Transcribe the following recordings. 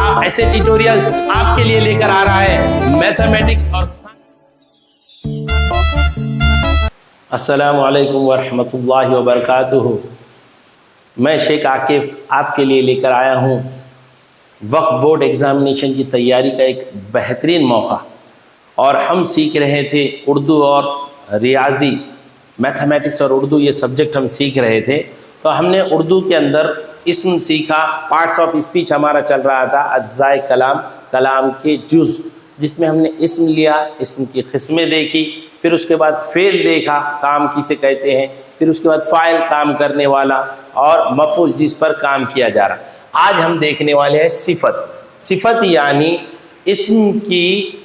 ऐसे ट्यूटोरियल्स आपके लिए लेकर आ रहा है मैथमेटिक्स और अस्सलामु अलैकुम वरहमतुल्लाहि वबरकातुहू। मैं शेख आकिफ आपके लिए लेकर आया हूँ वक्फ बोर्ड एग्ज़ामिनेशन की तैयारी का एक बेहतरीन मौका। और हम सीख रहे थे उर्दू और रियाजी, मैथमेटिक्स और उर्दू, ये सब्जेक्ट हम सीख रहे थे। तो हमने उर्दू के अंदर इस्म सीखा, पार्ट्स ऑफ स्पीच हमारा चल रहा था, अज्जाए कलाम, कलाम के जुज़, जिसमें हमने इस्म लिया, इस्म की किस्में देखी, फिर उसके बाद फ़ेल देखा, काम किसे कहते हैं, फिर उसके बाद फ़ाइल, काम करने वाला, और मफ़ूल, जिस पर काम किया जा रहा। आज हम देखने वाले हैं सिफत। सिफत यानी इस्म की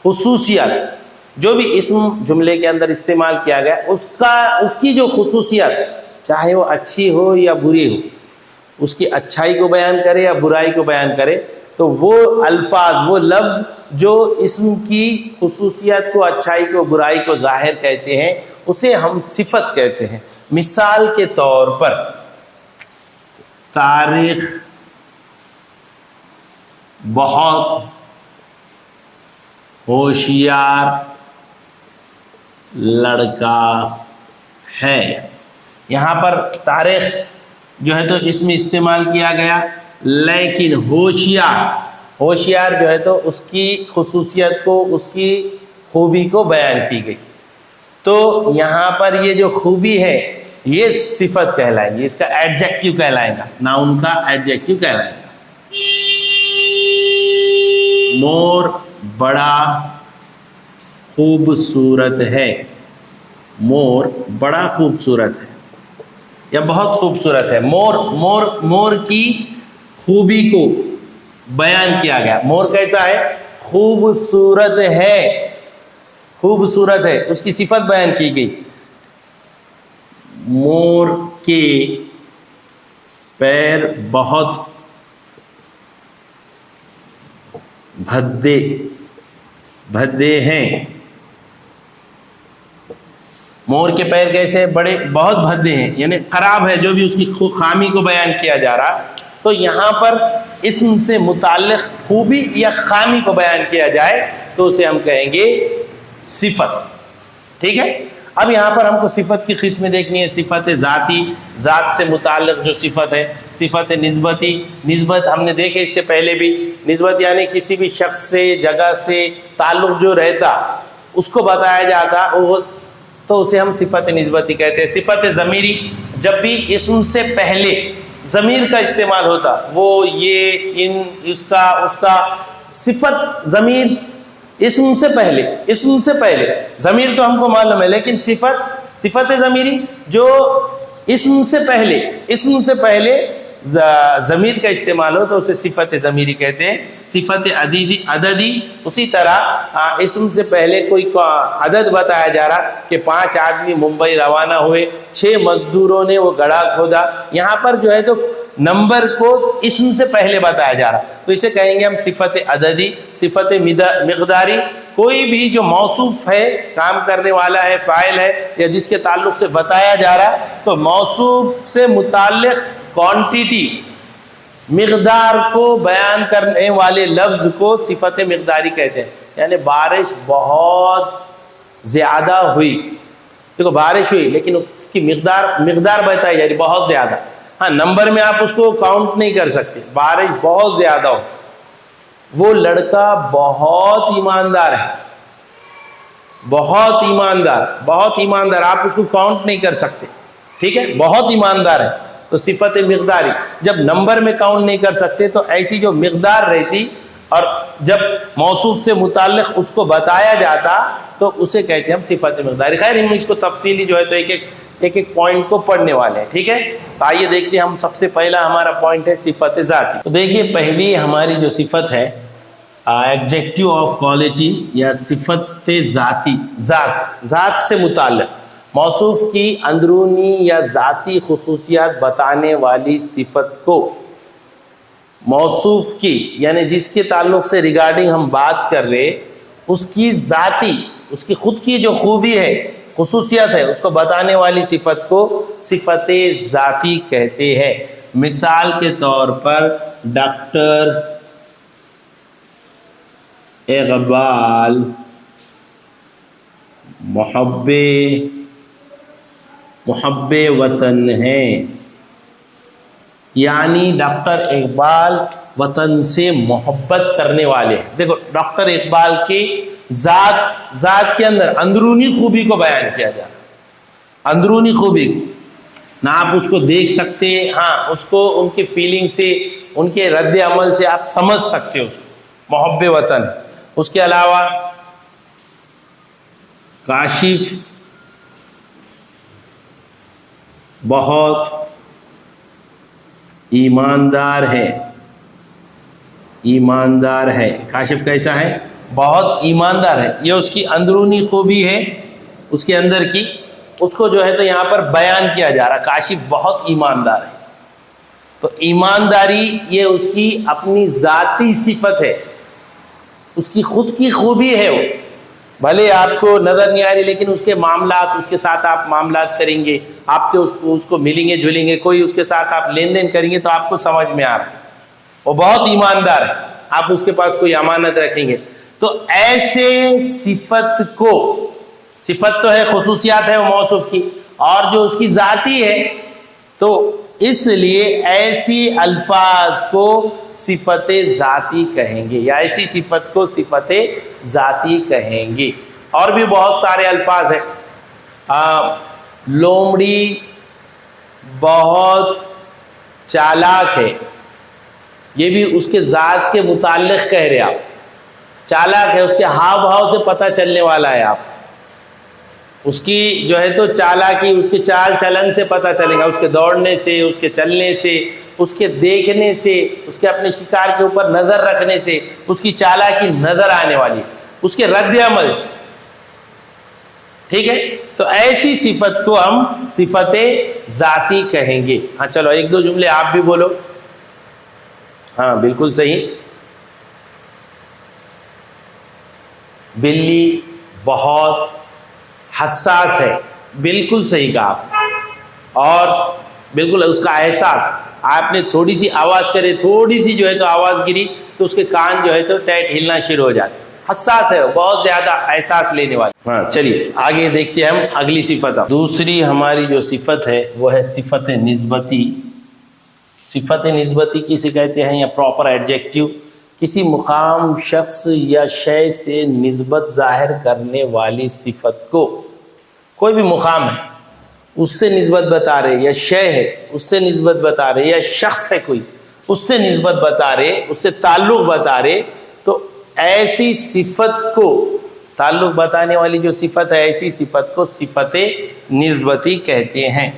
खुसूसियत, जो भी इस्म जुमले के अंदर इस्तेमाल किया गया उसकी जो खुसूसियत, चाहे वो अच्छी हो या बुरी हो, उसकी अच्छाई को बयान करे या बुराई को बयान करे, तो वो अल्फाज, वो लफ्ज़ जो इस्म की खुसूसियत को, अच्छाई को, बुराई को ज़ाहिर कहते हैं, उसे हम सिफत कहते हैं। मिसाल के तौर पर तारिक बहुत होशियार लड़का है। यहाँ पर तारिक जो है तो इसमें इस्तेमाल किया गया, लेकिन होशियार जो है तो उसकी खुसूसियत को, उसकी खूबी को बयान की गई। तो यहाँ पर ये जो खूबी है ये सिफत कहलाएगी, इसका एडजेक्टिव कहलाएगा, नाउन का एडजेक्टिव कहलाएगा। मोर बड़ा खूबसूरत है, मोर बड़ा खूबसूरत है या बहुत खूबसूरत है। मोर की खूबी को बयान किया गया। मोर कैसा है? खूबसूरत है, खूबसूरत है, उसकी सिफत बयान की गई। मोर के पैर बहुत भद्दे हैं। मोर के पैर कैसे हैं? बड़े, बहुत भद्दे हैं, यानी खराब है, जो भी उसकी खामी को बयान किया जा रहा। तो यहाँ पर इस्म से मुताल्लिक़ खूबी या खामी को बयान किया जाए तो उसे हम कहेंगे सिफत। ठीक है। अब यहाँ पर हमको सिफत की किस्में देखनी है। सिफत ज़ाती, ज़ात से मुताल्लिक़ जो सिफत है। सिफत निस्बती, निस्बत हमने देखे इससे पहले भी। निस्बत यानी किसी भी शख्स से, जगह से ताल्लुक़ जो रहता उसको बताया जाता, वो तो उसे हम सिफत निस्बती कहते हैं। सिफत ज़मीरी, जब भी इस्म से पहले ज़मीर का इस्तेमाल होता, वो, ये, इन, इसका, उसका, सिफत ज़मीर इस्म से पहले, इस्म से पहले। ज़मीर तो हमको मालूम है, लेकिन सिफत ज़मीरी जो इस्म से पहले ज़मीर का इस्तेमाल हो तो उसे सिफत ज़मीरी कहते हैं। सिफत अददी, उसी तरह इस्म से पहले कोई अदद बताया जा रहा कि 5 आदमी मुंबई रवाना हुए, 6 मजदूरों ने वो गड्ढा खोदा। यहाँ पर जो है तो नंबर को इस्म से पहले बताया जा रहा, तो इसे कहेंगे हम सिफत अददी। सिफत मिक़दारी, कोई भी जो मौसूफ है, काम करने वाला है, फ़ाइल है, या जिसके ताल्लुक़ से बताया जा रहा, तो मौसूफ से मुताल्लिक़ क्वांटिटी, मिक़दार को बयान करने वाले लफ्ज़ को सिफत मिक़दारी कहते हैं। यानी बारिश बहुत ज़्यादा हुई, देखो बारिश हुई लेकिन उसकी मिक़दार बताई जा रही, बहुत ज़्यादा। हाँ, नंबर में आप उसको काउंट नहीं कर सकते। बारिश बहुत ज़्यादा हो, वो लड़का बहुत ईमानदार है, बहुत ईमानदार, आप उसको काउंट नहीं कर सकते। ठीक है, बहुत ईमानदार है, तो सिफत मिक़दारी। जब नंबर में काउंट नहीं कर सकते तो ऐसी जो मिक़दार रहती, और जब मौसूफ से मुताल्लिक़ उसको बताया जाता तो उसे कहते हैं हम सिफत मिक़दारी। खैर, हम इसको तफसीली जो है तो एक एक पॉइंट को पढ़ने वाले हैं। ठीक है, तो आइए देखते हैं। हम सबसे पहला हमारा पॉइंट है सिफत ज़ाती। तो देखिए, पहली हमारी जो सिफत है एडजेक्टिव ऑफ क्वालिटी या सिफत ज़ाती, ज़ात से मुताल्लिक़, मौसूफ की अंदरूनी या ज़ाती खुसूसियात बताने वाली सिफत को, मौसूफ की यानी जिसके ताल्लुक़ से रिगार्डिंग हम बात कर रहे, उसकी ज़ाती, उसकी खुद की जो खूबी है, खुसूसियत है, उसको बताने वाली सिफत को सिफत ज़ाती कहते हैं। मिसाल के तौर पर डॉक्टर इक़बाल मुहब्बे वतन हैं, यानी डॉक्टर इकबाल वतन से मोहब्बत करने वाले हैं। देखो डॉक्टर इकबाल की जात के अंदर अंदरूनी खूबी को बयान किया जा रहा है, अंदरूनी खूबी ना आप उसको देख सकते, हाँ उसको उनके फीलिंग से, उनके रद्द अमल से आप समझ सकते हो, मोहब्बे वतन। उसके अलावा काशिफ बहुत ईमानदार है, ईमानदार है। काशिफ कैसा है? बहुत ईमानदार है। ये उसकी अंदरूनी खूबी है उसके अंदर की, उसको जो है तो यहाँ पर बयान किया जा रहा। काशिफ बहुत ईमानदार है, तो ईमानदारी ये उसकी अपनी जाती सिफत है, उसकी खुद की खूबी है। वो भले आपको नजर नहीं आ रही, लेकिन उसके मामलात, उसके साथ आप मामलात करेंगे, आपसे उसको मिलेंगे जुलेंगे, कोई उसके साथ आप लेन देन करेंगे तो आपको समझ में आ रहा है वो बहुत ईमानदार है। आप उसके पास कोई अमानत रखेंगे तो ऐसे सिफत को, सिफत तो है, खुसूसियात है वो मौसूफ की, और जो उसकी जाती है, तो इसलिए ऐसी अल्फाज को सिफते जाती कहेंगे, या ऐसी सिफत को सिफते जाती कहेंगे। और भी बहुत सारे अल्फाज हैं। लोमड़ी बहुत चालाक है, ये भी उसके जात के मुताल्लिक कह रहे आप। चालाक है, उसके हाव भाव से पता चलने वाला है आप, उसकी जो है तो चालाकी उसके चाल चलन से पता चलेगा, उसके दौड़ने से, उसके चलने से, उसके देखने से, उसके अपने शिकार के ऊपर नजर रखने से उसकी चालाकी नजर आने वाली, उसके रद्द अमल से। ठीक है, तो ऐसी सिफत को हम सिफते जाती कहेंगे। हाँ चलो एक दो जुमले आप भी बोलो। हाँ बिल्कुल सही, बिल्ली बहुत हसास है, बिल्कुल सही कहा आप। और बिल्कुल उसका एहसास, आपने थोड़ी सी आवाज़ करे, थोड़ी सी जो है तो आवाज़ गिरी तो उसके कान जो है तो टाइट हिलना शुरू हो जाते, हसास है, बहुत ज़्यादा एहसास लेने वाले। हाँ चलिए आगे देखते हैं हम अगली सिफत। दूसरी हमारी जो सिफत है वो है सिफत निस्बती। सिफत निस्बती किसे कहते हैं, या प्रॉपर एडजेक्टिव, किसी मुकाम, शख्स या शय से निस्बत जाहिर करने वाली सिफत को, कोई भी मुकाम है उससे निस्बत बता रहे, या शय है उससे निस्बत बता रहे, या शख्स है कोई उससे निस्बत बता रहे, उससे ताल्लुक़ बता रहे, तो ऐसी सिफत को, ताल्लुक़ बताने वाली जो सिफत है, ऐसी सिफत को सिफत निस्बती कहते हैं।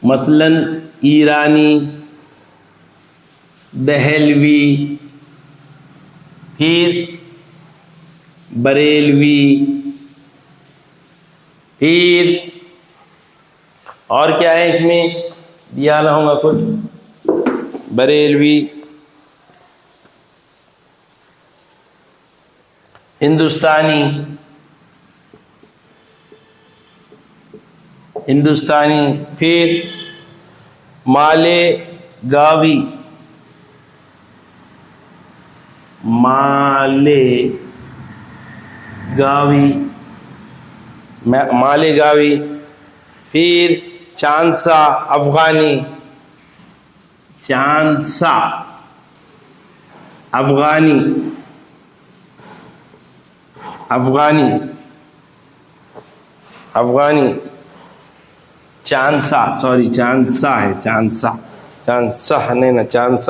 मसलन ईरानी, दहलवी, फिर बरेलवी, फिर और क्या है इसमें दिया ना होगा कुछ, बरेलवी, हिंदुस्तानी, फिर मालेगावी, मालेगावी, फिर चांसा अफगानी, चांसा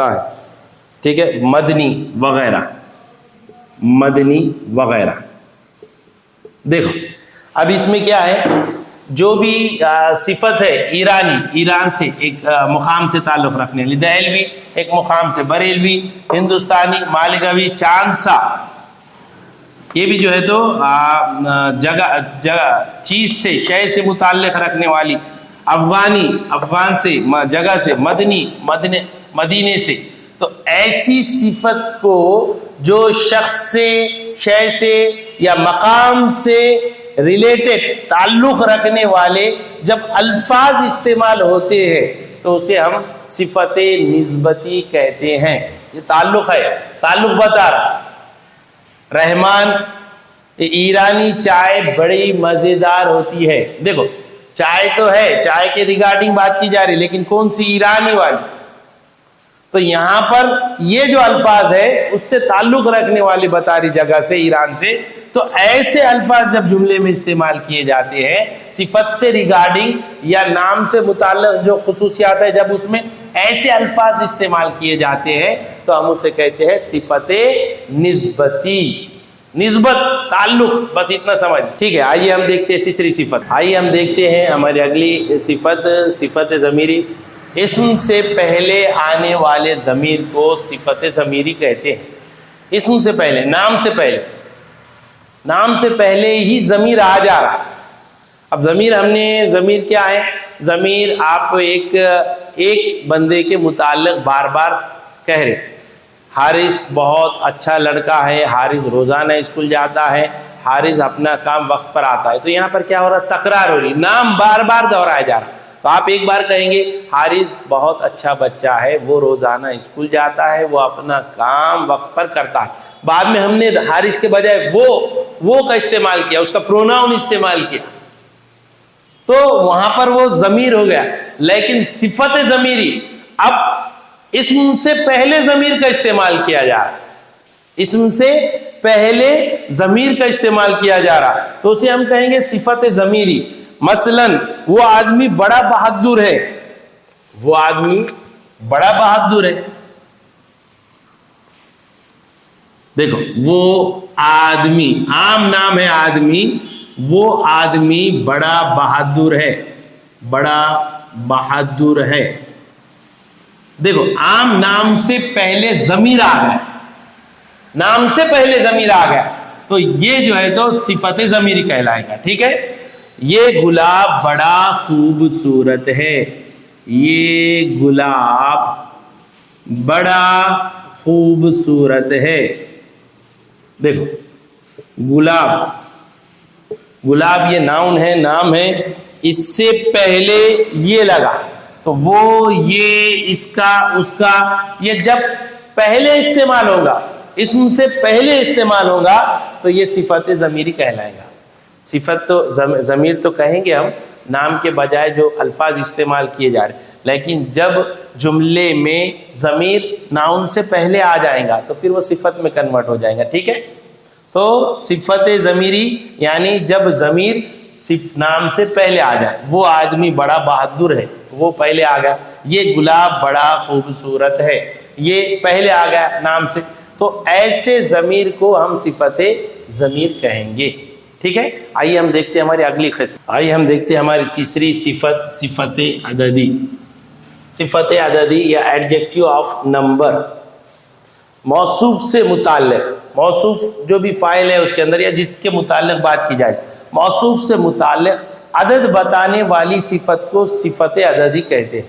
है, ठीक है, मदनी वगैरह। देखो अब इसमें क्या है, जो भी सिफत है ईरानी, ईरान से एक मुकाम से ताल्लुक़ रखने वाली, दहलवी एक मुकाम से, बरेलवी, हिंदुस्तानी, मालेगावी, चांसा, ये भी जो है तो जगह चीज़ से, शय से मुताल्लिक़ रखने वाली, अफगान से, जगह से, मदीने से। तो ऐसी सिफत को जो शख्स से, शय से या मकाम से रिलेटेड ताल्लुक़ रखने वाले जब अल्फाज इस्तेमाल होते हैं तो उसे हम सिफत निस्बती कहते हैं। ये ताल्लुक है, ताल्लुक बता रहा। रहमान, ईरानी चाय बड़ी मजेदार होती है। देखो चाय तो है, चाय के रिगार्डिंग बात की जा रही, लेकिन कौन सी? ईरानी वाली। तो यहां पर ये जो अल्फाज है उससे ताल्लुक रखने वाली बता रही जगह से, ईरान से। तो ऐसे अल्फाज जब जुमले में इस्तेमाल किए जाते हैं सिफत से रिगार्डिंग या नाम से मुताल्लिक जो खुसूसियात है, जब उसमें ऐसे अल्फाज इस्तेमाल किए जाते हैं तो हम उसे कहते हैं सिफते निस्बती। निस्बत, ताल्लुक, बस इतना समझ। ठीक है, आइए हम देखते हैं तीसरी सिफत। आइए हम देखते हैं हमारी अगली सिफत, सिफत ज़मीरी। इस्म से पहले आने वाले ज़मीर को सिफत ज़मीरी कहते हैं। इस्म से पहले, नाम से पहले, नाम से पहले ही ज़मीर आ जा रहा। अब ज़मीर ज़मीर क्या है? ज़मीर आप एक बंदे के मुताल्लिक बार बार कह रहे। हारिस बहुत अच्छा लड़का है, हारिस रोज़ाना स्कूल जाता है, हारिस अपना काम वक्त पर आता है। तो यहाँ पर क्या हो रहा? तकरार हो रही, नाम बार बार दोहराया जा रहा। तो आप एक बार कहेंगे हारिस बहुत अच्छा बच्चा है, वो रोज़ाना स्कूल जाता है, वो अपना काम वक्त पर करता है। बाद में हमने हारिस के बजाय वो का इस्तेमाल किया, उसका प्रोनाउन इस्तेमाल किया, तो वहां पर वो ज़मीर हो गया। लेकिन सिफत ज़मीरी, अब इस्म से पहले ज़मीर का इस्तेमाल किया जा रहा, इस्म से पहले ज़मीर का इस्तेमाल किया जा रहा, तो उसे हम कहेंगे सिफत ज़मीरी। मसलन वो आदमी बड़ा बहादुर है, वो आदमी बड़ा बहादुर है। देखो वो आदमी, आम नाम है आदमी, वो आदमी बड़ा बहादुर है, बड़ा बहादुर है। देखो आम नाम से पहले ज़मीर आ गया, नाम से पहले ज़मीर आ गया, तो ये जो है तो सिफत ज़मीरी कहलाएगा। ठीक है, ये गुलाब बड़ा खूबसूरत है, ये गुलाब बड़ा खूबसूरत है। देखो गुलाब, गुलाब ये नाउन है, नाम है, इससे पहले ये लगा तो वो, ये, इसका, उसका, ये जब पहले इस्तेमाल होगा, इसम से पहले इस्तेमाल होगा तो ये सिफत ज़मीरी कहलाएगा। सिफत तो ज़मीर तो कहेंगे हम नाम के बजाय जो अल्फाज इस्तेमाल किए जा रहे, लेकिन जब जुमले में ज़मीर नाउन से पहले आ जाएगा तो फिर वो सिफत में कन्वर्ट हो जाएगा। ठीक है, तो सिफत ज़मीरी यानी जब ज़मीर नाम से पहले आ जाए। वो आदमी बड़ा बहादुर है, वो पहले आ गया। ये गुलाब बड़ा खूबसूरत है, ये पहले आ गया नाम से। तो ऐसे ज़मीर को हम सिफत ज़मीर कहेंगे। ठीक है, आइए हम देखते हैं हमारी अगली किस्म। आइए हम देखते हैं हमारी तीसरी सिफत, सिफत अददी। सिफत अददी या एडजेक्टिव ऑफ नंबर, मौसूफ से मुताल्लिक, मौसूफ जो भी फाइल है उसके अंदर या जिसके मुताल्लिक बात की जाए, मौसूफ से मुताल्लिक अदद बताने वाली सिफत को सिफत अददी कहते हैं।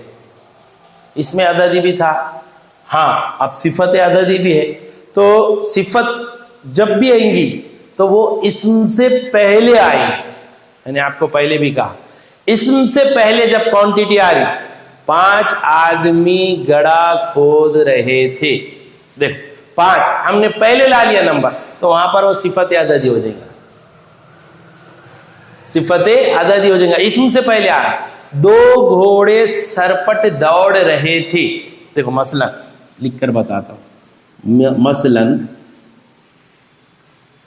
इसमें अददी भी था, हाँ अब सिफत अददी भी है। तो सिफत जब भी आएंगी तो वो इस्म से पहले आएगी। मैंने आपको पहले भी कहा, इस्म से पहले जब क्वांटिटी आ रही, 5 आदमी गड्ढा खोद रहे थे। देखो 5 हमने पहले ला लिया नंबर, तो वहां पर वो सिफत अददी हो जाएगा, सिफत अददी हो जाएगा, इस्म से पहले आ रहा। 2 घोड़े सरपट दौड़ रहे थे। देखो मसलन लिखकर बताता हूं, मसलन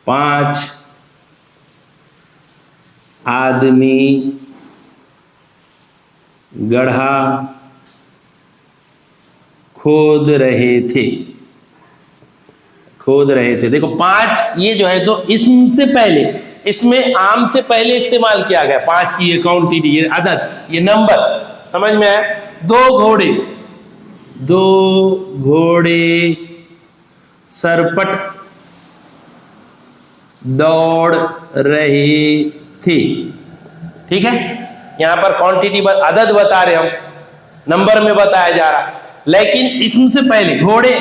5 आदमी गड्ढा खोद रहे थे, खोद रहे थे। देखो 5 ये जो है तो इस्म से पहले, इसमें आम से पहले इस्तेमाल किया गया। 5 की ये क्वांटिटी, ये अदद, ये नंबर समझ में आया। 2 घोड़े, 2 घोड़े सरपट दौड़ रहे थे। ठीक है, यहां पर क्वांटिटी अदद बता रहे हम, नंबर में बताया जा रहा, लेकिन इसम से पहले घोड़े,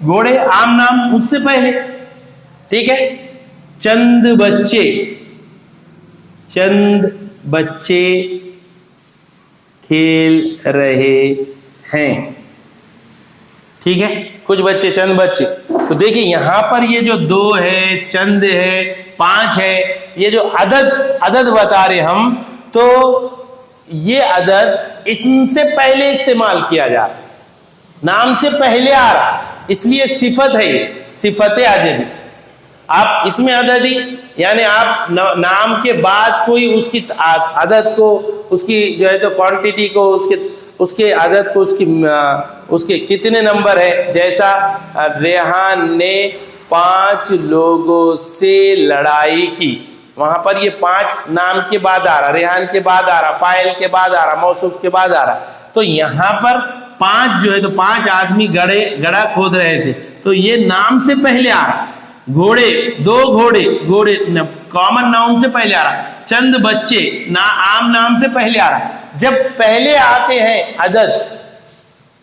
घोड़े आम नाम उससे पहले। ठीक है, चंद बच्चे, चंद बच्चे खेल रहे हैं। ठीक है, कुछ बच्चे, चंद बच्चे। तो देखिए यहाँ पर ये जो 2 है, चंद है, 5 है, ये जो अदद बता रहे हम, तो ये अदद इससे पहले इस्तेमाल किया जा रहा, नाम से पहले आ रहा, इसलिए सिफत है ये, सिफत अददी। आप इसमें अददी यानी आप नाम के बाद कोई उसकी अदद को, उसकी जो है तो क्वांटिटी को, उसके अदद को, उसके कितने नंबर है, जैसा रेहान ने 5 लोगों से लड़ाई की, वहां पर ये 5 नाम के बाद आ रहा, रेहान के बाद आ रहा, फाइल के बाद आ रहा, मौसूफ के बाद आ रहा। तो यहाँ पर 5 जो है तो 5 आदमी गड़ा खोद रहे थे, तो ये नाम से पहले आ रहा। घोड़े, 2 घोड़े कॉमन नाउन से पहले आ रहा। चंद बच्चे आम नाम से पहले आ रहा। जब पहले आते हैं अदद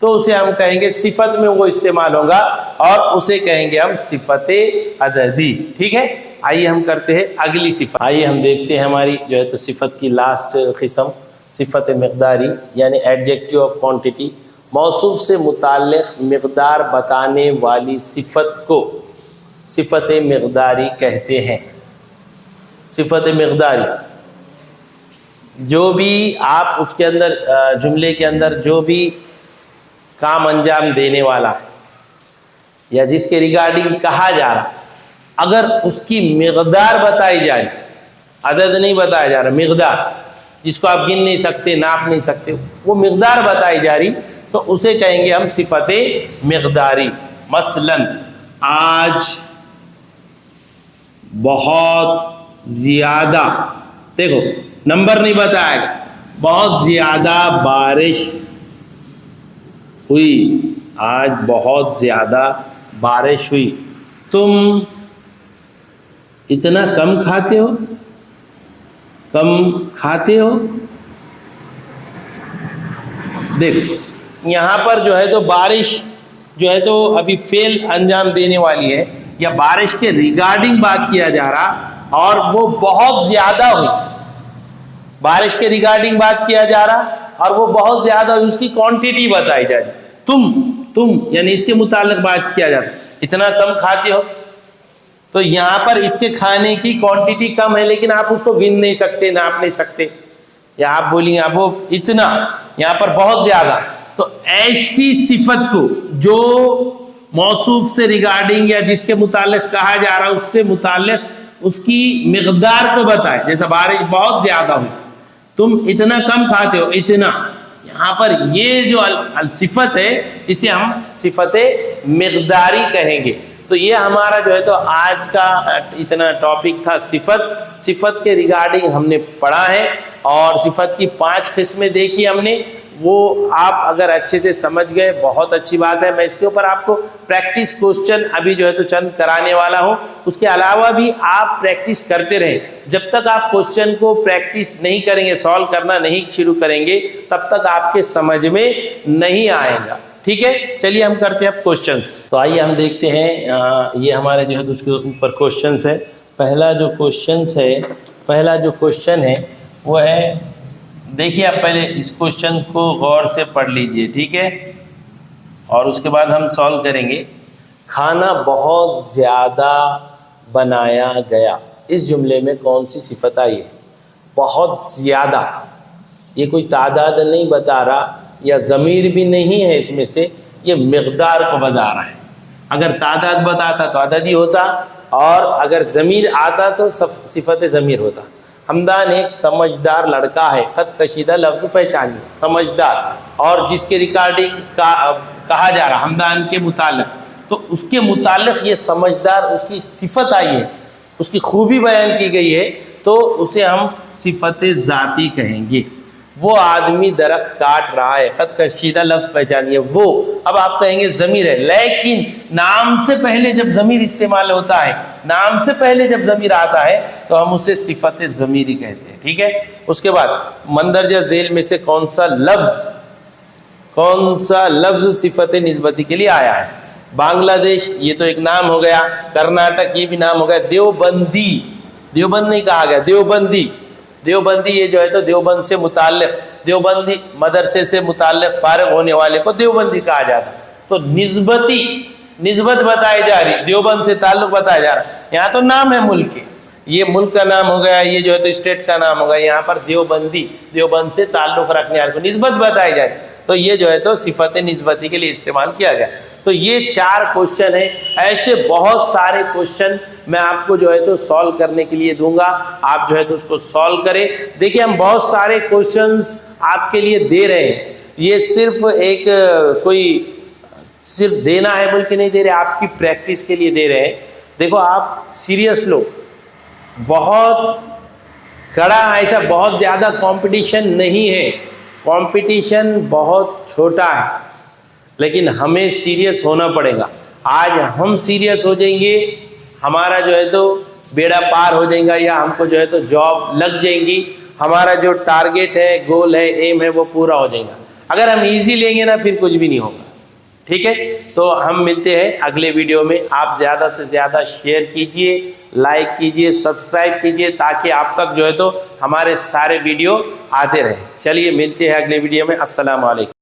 तो उसे हम कहेंगे सिफत में वो इस्तेमाल होगा और उसे कहेंगे हम सिफते अददी। ठीक है, आइए हम करते हैं अगली सिफत। आइए हम देखते हैं हमारी जो है तो सिफत की लास्ट किस्म, सिफत मिक़दारी यानी एडजेक्टिव ऑफ क्वांटिटी। मौसूफ से मुताल्लिक़ मिक़दार बताने वाली सिफत को सिफत मिक़दारी कहते हैं। सिफत मिक़दारी, जो भी आप उसके अंदर जुमले के अंदर जो भी काम अंजाम देने वाला है या जिसके रिगार्डिंग कहा जा रहा, अगर उसकी मिक़दार बताई जाए, अदद नहीं बताया जा रहा, मिक़दार जिसको आप गिन नहीं सकते, नाप नहीं सकते, वो मिक़दार बताई जा रही, तो उसे कहेंगे हम सिफत मिक़दारी। मसलन आज बहुत ज्यादा, देखो नंबर नहीं बताएगा, बहुत ज्यादा बारिश हुई, आज बहुत ज्यादा बारिश हुई। तुम इतना कम खाते हो, कम खाते हो। देखो यहाँ पर जो है तो बारिश जो है तो अभी फेल अंजाम देने वाली है, या बारिश के रिगार्डिंग बात किया जा रहा और वो बहुत ज्यादा हुई, बारिश के रिगार्डिंग बात किया जा रहा और वो बहुत ज्यादा हुई, उसकी क्वांटिटी बताई जा रही। तुम यानी इसके मुतालिक बात किया जाता, इतना कम खाते हो, तो यहाँ पर इसके खाने की क्वांटिटी कम है लेकिन आप उसको गिन नहीं सकते, नाप नहीं सकते, या आप बोलेंगे आप वो इतना, यहाँ पर बहुत ज्यादा। तो ऐसी सिफत को जो मौसूफ से रिगार्डिंग या जिसके मुतालिक कहा जा रहा है उससे मुतालिक उसकी मिक़दार को बताए, जैसा बारिश बहुत ज्यादा हुई, तुम इतना कम खाते हो, इतना। यहाँ पर ये जो सिफत है इसे हम सिफत मिक़दारी कहेंगे। तो ये हमारा जो है तो आज का इतना टॉपिक था सिफत के रिगार्डिंग हमने पढ़ा है, और सिफत की 5 किस्में देखी हमने, वो आप अगर अच्छे से समझ गए बहुत अच्छी बात है। मैं इसके ऊपर आपको प्रैक्टिस क्वेश्चन अभी जो है तो चंद कराने वाला हूं, उसके अलावा भी आप प्रैक्टिस करते रहें। जब तक आप क्वेश्चन को प्रैक्टिस नहीं करेंगे, सॉल्व करना नहीं शुरू करेंगे, तब तक आपके समझ में नहीं आएगा। ठीक है, चलिए हम करते हैं अब क्वेश्चंस। तो आइए हम देखते हैं, ये हमारे जो है उसके ऊपर क्वेश्चंस है। पहला जो क्वेश्चन है वो है, देखिए आप पहले इस क्वेश्चन को गौर से पढ़ लीजिए, ठीक है, और उसके बाद हम सॉल्व करेंगे। खाना बहुत ज़्यादा बनाया गया, इस जुमले में कौन सी सिफत आई है? बहुत ज़्यादा, ये कोई तादाद नहीं बता रहा या ज़मीर भी नहीं है इसमें से, ये मिक़दार को बता रहा है। अगर तादाद बताता तो अददी होता, और अगर ज़मीर आता तो सिफत ज़मीर होता। हमदान एक समझदार लड़का है, खत कशीदा लफ्ज़ पहचानिए, समझदार, और जिसके रिगार्डिंग कहा जा रहा हमदान के मुतालिक, तो उसके मुतालिक ये समझदार उसकी सिफत आई है, उसकी खूबी बयान की गई है, तो उसे हम सिफत ज़ाती कहेंगे। वो आदमी दरख्त काट रहा है, खत कशीदा लफ्ज़ पहचानिए, वो। अब आप कहेंगे ज़मीर है, लेकिन नाम से पहले जब ज़मीर इस्तेमाल होता है, नाम से पहले जब ज़मीर आता है तो हम उसे सिफत ज़मीरी कहते हैं। ठीक है, उसके बाद मंदरजा झेल में से कौन सा लफ्ज़ सिफत निस्बती के लिए आया है? बांग्लादेश, ये तो एक नाम हो गया। कर्नाटक, ये भी नाम हो गया। देवबंदी, देवबंद नहीं कहा गया, देवबंदी, ये जो है तो देवबंद से मुताल्लिक़, देवबंदी मदरसे से मुताल्लिक़ फारिग होने वाले को देवबंदी कहा जाता। तो निस्बत बताई जा रही, देवबंद से ताल्लुक बताया जा रहा है। यहाँ तो नाम है मुल्क के, ये मुल्क का नाम हो गया, ये जो है तो स्टेट का नाम होगा, यहाँ पर देवबंद से ताल्लुक रखने वाले को निस्बत बताई जाए, तो ये जो है तो सिफत निस्बती के लिए इस्तेमाल किया गया। तो ये 4 क्वेश्चन है, ऐसे बहुत सारे क्वेश्चन मैं आपको जो है तो सॉल्व करने के लिए दूंगा, आप जो है तो उसको सॉल्व करें। देखिए हम बहुत सारे क्वेश्चंस आपके लिए दे रहे हैं, ये सिर्फ एक कोई सिर्फ देना है बोल के नहीं दे रहे, आपकी प्रैक्टिस के लिए दे रहे हैं। देखो आप सीरियस लो, बहुत कड़ा ऐसा बहुत ज़्यादा कंपटीशन नहीं है, कंपटीशन बहुत छोटा है, लेकिन हमें सीरियस होना पड़ेगा। आज हम सीरियस हो जाएंगे, हमारा जो है तो बेड़ा पार हो जाएगा, या हमको जो है तो जॉब लग जाएंगी, हमारा जो टारगेट है, गोल है, एम है, वो पूरा हो जाएगा। अगर हम इजी लेंगे ना, फिर कुछ भी नहीं होगा। ठीक है, तो हम मिलते हैं अगले वीडियो में। आप ज़्यादा से ज़्यादा शेयर कीजिए, लाइक कीजिए, सब्सक्राइब कीजिए, ताकि आप तक जो है तो हमारे सारे वीडियो आते रहे। चलिए मिलते हैं अगले वीडियो में। अस्सलाम वालेकुम।